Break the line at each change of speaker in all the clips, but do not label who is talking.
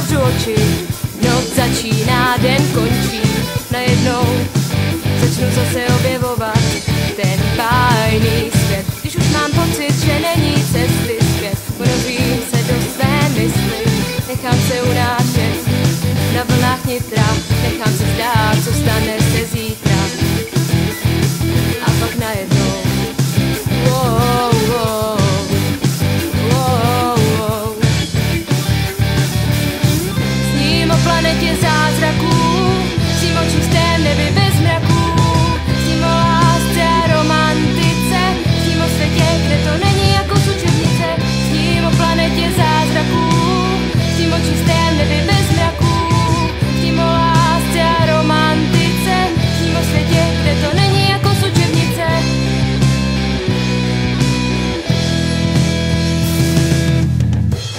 zavřu oči, noc začíná, den končí. Najednou začnu zase objevovat ten bájný svět. Když už mám pocit, že není cesty zpět, ponořím se do své mysli, nechám se unášet na vlnách nitra, nechám se zdát, co stane se zítra. A pak najednou sním o planetě zázraků, sním o čistém nebi bez mraků, sním o lásce a romantice, sním o světě, kde to není jako z učebnice. Sním o planetě zázraků, sním o čistém nebi bez mraků, sním o lásce a romantice, sním o světě, kde to není jako z učebnice.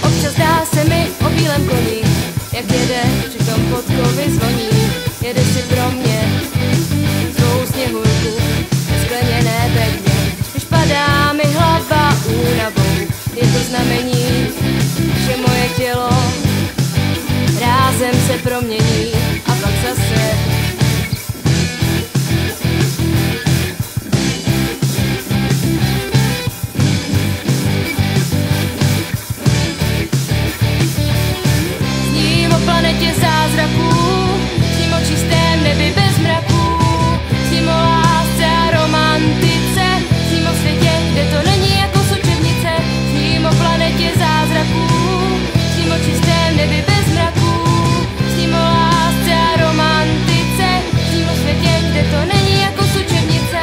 Občas dá se mi o bílém koni, jak jede, přitom podkovy zvoní. Jede si pro mě svou sněhurku ve skleněné bedně. Když padá mi hlava únavou, je to znamení, že moje tělo rázem se promění. A pak zase sním o planetě zázraků, sním o čistém nebi bez mraků, sním o lásce a romantice, sním o světě, kde to není jako z učebnice. Sním o planetě zázraků, sním o čistém nebi bez mraků, sním o lásce a romantice, sním o světě, kde to není jako z učebnice.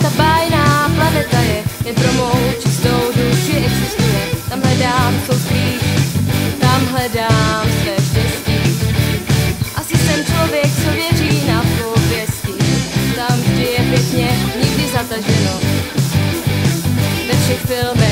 Ta bájná planeta je jen pro mou čistou duši existuje. Tam hledám svou skrýš, tam hledám své štěstí. Asi jsem člověk, co věří na pověsti. Tam vždy je pěkně, nikdy zataženo ve všech filmech.